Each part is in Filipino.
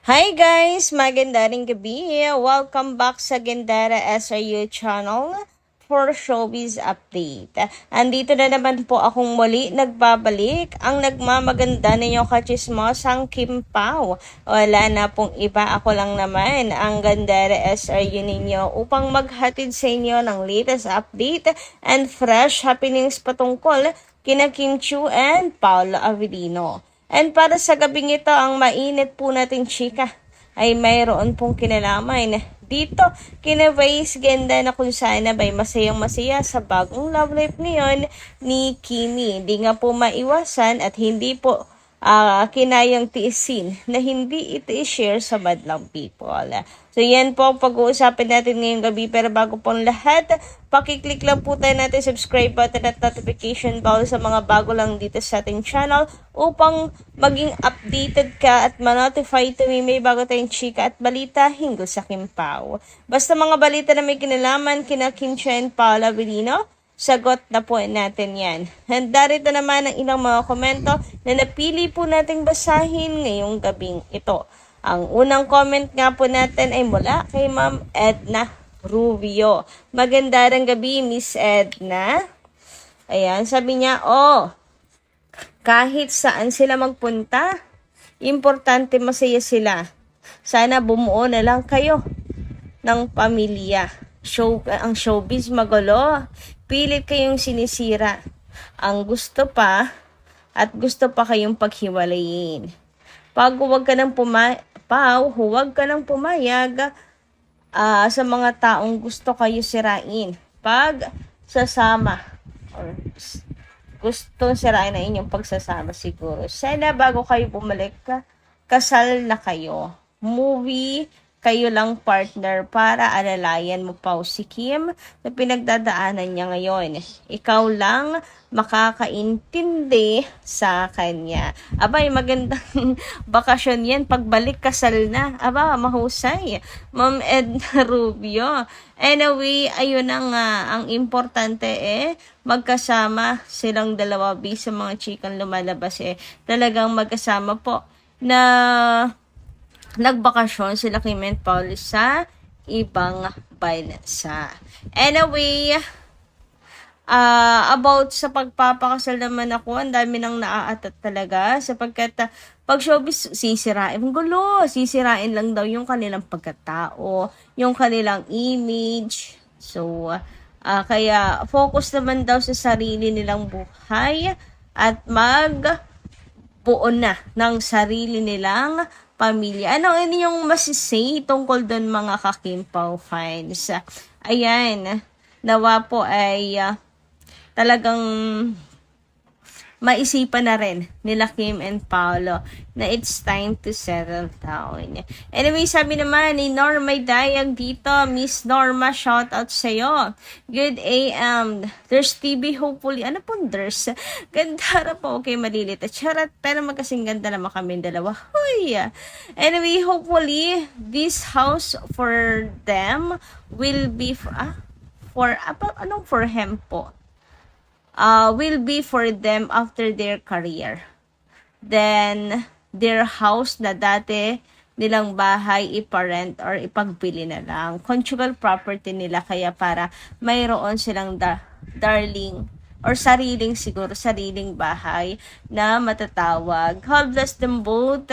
Hi guys! Magandang gabi! Welcome back sa Gendara SRU channel for Showbiz Update. Andito na naman po akong muli nagbabalik ang nagmamaganda ninyo kachismosang Kim Pao. Wala na pong iba, ako lang naman ang Gendara SRU ninyo upang maghatid sa inyo ng latest update and fresh happenings patungkol kina Kim Chiu and Paolo Avellino. And para sa gabing ito, ang mainit po nating chika ay mayroon pong kinalaman dito kina Vice Ganda na kung saan ay masayang masaya sa bagong love life ngayon ni Kimi. Hindi nga po maiwasan at hindi po kinayang tiisin na hindi ito i-share sa madlang people. So yan po ang pag-uusapan natin ngayong gabi, pero bago pong lahat, pakiclick lang po tayo natin subscribe button at notification bell sa mga bago lang dito sa ating channel upang maging updated ka at ma-notify tuwing may bago tayong chika at balita hinggil sa Kim Pao. Basta mga balita na may kinalaman kina Kim Chiu and Paolo Avellino, sagot na po natin yan. And darito naman ang ilang mga komento na napili po nating basahin ngayong gabing ito. Ang unang comment nga po natin ay mula kay Ma'am Edna Rubio. Magandang gabi, Miss Edna. Ayan, sabi niya, kahit saan sila magpunta, importante masaya sila. Sana bumuo na lang kayo ng pamilya. Ang showbiz magulo. Pilit kayong sinisira. Ang gusto pa kayong paghiwalayin. Huwag ka nang pumayag sa mga taong gusto kayo sirain. Pag sasama or gusto sirain na inyong pagsasama siguro. Sana bago kayo bumalik, kasal na kayo. Movie, kayo lang partner para alalayan mo pa si Kim na pinagdadaanan niya ngayon. Ikaw lang makakaintindi sa kanya. Abay, magandang bakasyon yan. Pagbalik, kasal na. Aba, mahusay. Ma'am Edna Rubio. Anyway, ayun na nga. Ang importante magkasama silang dalawa. Sa mga chikang lumalabas talagang magkasama po na nagbakasyon sila Kim and Paolo sa ibang bansa. Anyway, about sa pagpapakasal naman ako, ang dami nang naaatat talaga sapagkat pag showbiz, sisirain lang daw yung kanilang pagkatao, yung kanilang image. So, kaya focus naman daw sa sarili nilang buhay at buo na ng sarili nilang pamilya. Ano inyong masisay tungkol doon mga ka-Kim Pao fans? Ayan, nawa po ay talagang maisipan na rin nila Kim and Paolo na it's time to settle down. Anyway, sabi naman ni Norma Dayag dito, Miss Norma, shout out sa'yo. Good AM. There's TV, hopefully. Ano pong there's? Ganda po, okay, malilit. Charat, pero magkasing ganda naman kami dalawa. Huy! Anyway, hopefully, this house for them will be for him po. Will be for them after their career. Then, their house na dati nilang bahay iparent or ipagbili na lang. Conjugal property nila, kaya para mayroon silang darling or sariling bahay na matatawag. God bless them both.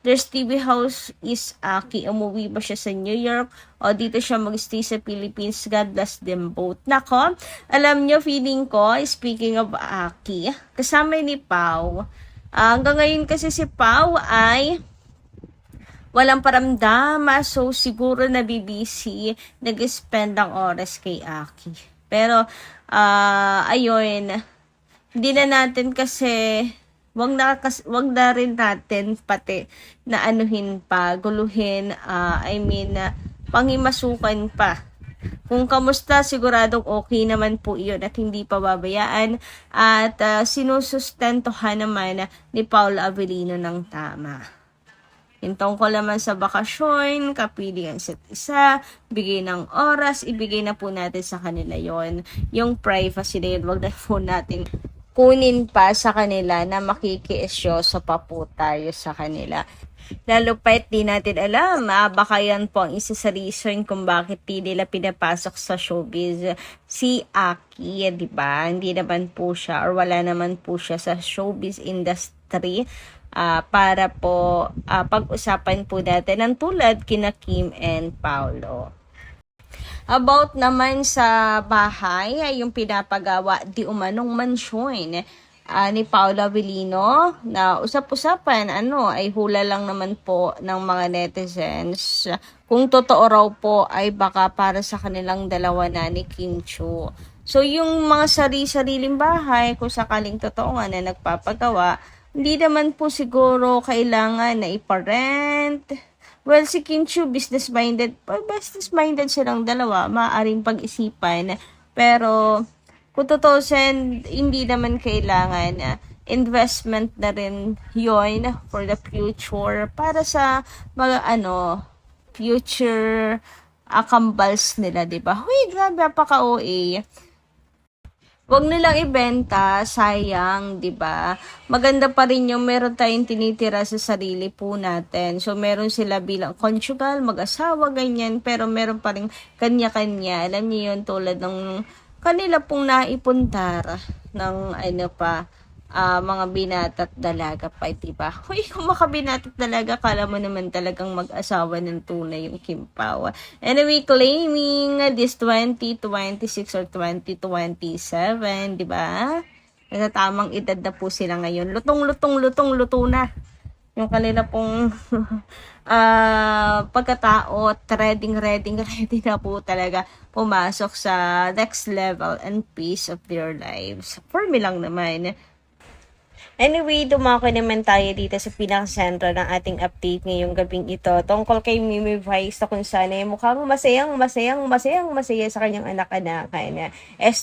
There's TV house is Aki. Umuwi ba siya sa New York o dito siya mag-stay sa Philippines? God bless them both. Nako, alam nyo, feeling ko, speaking of Aki, kasama ni Pao. Hanggang ngayon kasi si Pao ay walang paramdam, so siguro nabibisi, nag-spend ang oras kay Aki. Pero, ayun, hindi na natin kasi wag na rin natin pati na guluhin, pangimasukan pa. Kung kamusta, siguradong okay naman po iyon at hindi pa babayaan at sinusustentuhan naman ni Paolo Avellino ng tama. Yung tungkol naman sa bakasyon, kapili ang isa't isa, bigay ng oras, ibigay na po natin sa kanila yon. Yung privacy na yun, wag na po natin kunin pa sa kanila na makikiisyoso pa po tayo sa kanila. Lalo pa't di natin alam, baka yan po ang isa sa reason kung bakit di nila pinapasok sa showbiz si Aki, di ba? Hindi naman po siya or wala naman po siya sa showbiz industry para po pag-usapan po natin ng tulad kina Kim and Paolo. About naman sa bahay, ay yung pinapagawa di umanong mansyon ni Paula Avellino na usap-usapan ay hula lang naman po ng mga netizens. Kung totoo raw po ay baka para sa kanilang dalawa na ni Kim Chiu. So yung mga sari-sariling bahay, kung sakaling totoo nga na nagpapagawa, hindi naman po siguro kailangan na iparent. Well, si Kim Chiu, business-minded silang dalawa, maaaring pag-isipan. Pero, kung tutusin, hindi naman kailangan investment na rin yon for the future para sa mga future kambals nila, diba? Huy, grabe, apaka-OA. Huwag nilang ibenta, sayang, 'di ba? Maganda pa rin yung meron tayong tinitira sa sarili po natin. So meron sila bilang conjugal, mag-asawa, ganyan, pero meron pa rin kanya-kanya. Alam niyo yun, tulad ng kanila pong naipuntar ng mga binata't dalaga pa, diba? Uy, kung makabinatat dalaga, kala mo naman talagang mag-asawa ng tunay yung Kim Pao. Anyway, claiming this 2026 or 2027, diba? Nasa tamang edad na po sila ngayon. Luto na. Yung kanila pong pagkatao, ready na po talaga pumasok sa next level and piece of their lives. For me lang naman. Anyway, dumako naman tayo dito sa pinaka-sentro ng ating update ngayong gabing ito tungkol kay Mimi Vice na kung sana ay mukhang masaya sa kanyang anak-anakan.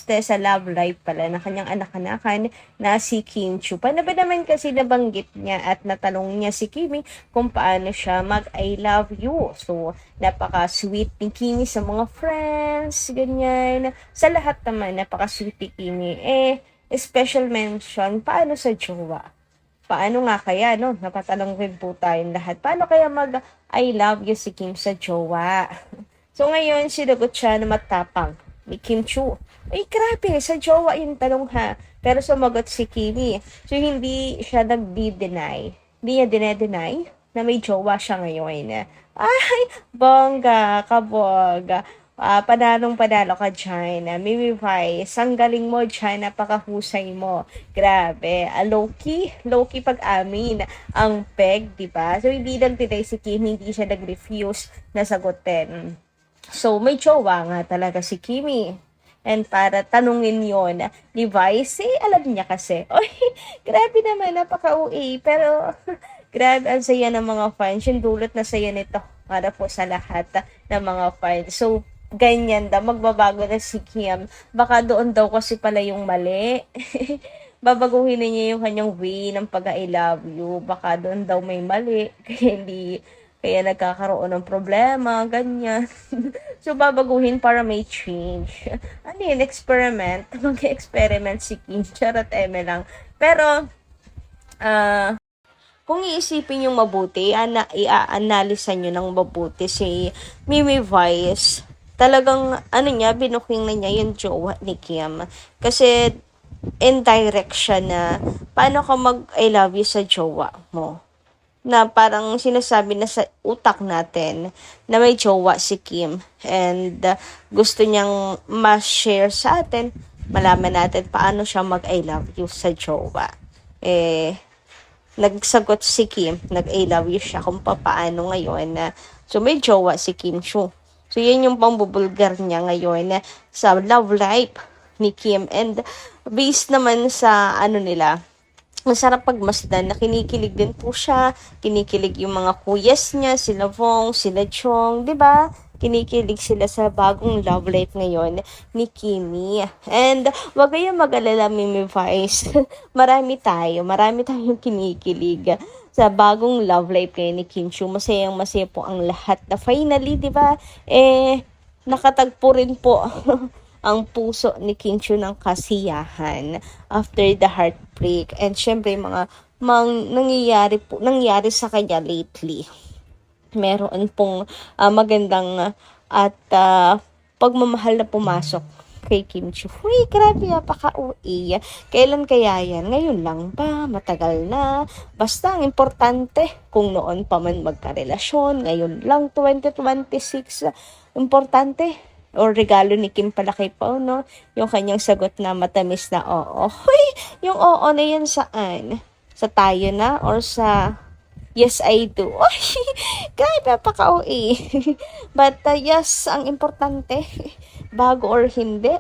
Sa love life pala na kanyang anak-anakan na si Kim Chiu. Paano ba naman kasi nabanggit niya at natanong niya si Kimi kung paano siya mag-I love you. So, napaka-sweet ni Kimi sa mga friends, ganyan. Sa lahat naman, napaka-sweet ni Kimi. Special mention, paano sa jowa? Paano nga kaya, no? Napatanong rin po tayong lahat. Paano kaya mag-I love you si Kim sa jowa? So ngayon, sinagot siya na matapang ni Kim Chiu. Ay, grabe, sa jowa yung tanong ha. Pero sumagot si Kimi. So hindi siya nag-deny. Hindi niya dinedeny na may jowa siya ngayon. Ay, bongga, kabog. Panalo ka dyan. Mimi Vice, ang galing mo dyan, napakahusay mo. Grabe. Low-key pag-amin ang peg, diba? So, hindi lang tinay si Kim, hindi siya nag-refuse na sagutin. So, may jowa nga talaga si Kimi. And para tanungin yon ni Vice, alam niya kasi. Oy, grabe naman, napaka-OA. Pero, grabe, ang saya ng mga fans. Yung dulot na saya nito para po sa lahat ng mga fans. So, ganyan daw, magbabago na si Kim. Baka doon daw kasi pala yung mali. Babaguhin na niya yung kanyang way ng pag-I love you. Baka doon daw may mali. Kaya nagkakaroon ng problema, ganyan. So, babaguhin para may change. Ano yun, experiment? Mag-experiment si Kim. Charot, eme lang. Pero, kung iisipin yung mabuti, i-analyze nyo ng mabuti si Mimi Vice, talagang, binuking na niya yung jowa ni Kim. Kasi, indirect siya na, paano ka mag-I love you sa jowa mo? Na parang sinasabi na sa utak natin na may jowa si Kim. And, gusto niyang ma-share sa atin, malaman natin paano siya mag-I love you sa jowa. Nagsagot si Kim, nag-I love you siya kung paano ngayon. So, may jowa si Kim Chiu. So, yan yung pambubulgar niya ngayon sa love life ni Kim. And, based naman sa nila, masarap pagmasdan na kinikilig din po siya. Kinikilig yung mga kuyas niya, sila Vong, sila Chong, di ba? Kinikilig sila sa bagong love life ngayon ni Kimi. And, wag kayong mag-alala, Mimi Vice. marami tayong kinikilig sa bagong love life kayo ni Kim Chiu. Masaya po ang lahat na finally, di ba? Nakatagpo rin po ang puso ni Kim Chiu ng kasiyahan after the heartbreak. And syempre, mga nangyari sa kanya lately. Meron pong magandang at pagmamahal na pumasok kay Kim Chiu. Uy, grabe, napaka-OA. Kailan kaya yan? Ngayon lang ba? Matagal na? Basta ang importante, kung noon pa man magkarelasyon, ngayon lang 2026, importante, o regalo ni Kim pala kay Pao, no? Yung kanyang sagot na matamis na oo. Uy, yung oo na yan saan? Sa tayo na or sa yes, I do. Ay, grabe, napaka-OA. But yes, ang importante, bago or hindi,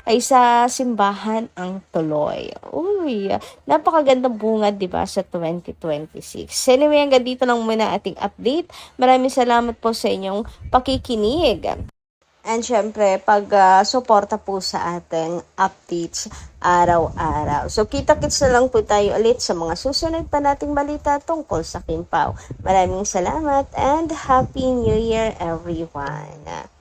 ay sa simbahan ang tuloy. Uy, napakagandang bunga, di ba, sa 2026. Anyway, hanggang dito lang muna ating update. Maraming salamat po sa inyong pakikinig. And syempre, suporta po sa ating updates araw-araw. So, kita-kits na lang po tayo ulit sa mga susunod pa nating balita tungkol sa Kim Pao. Maraming salamat and Happy New Year, everyone!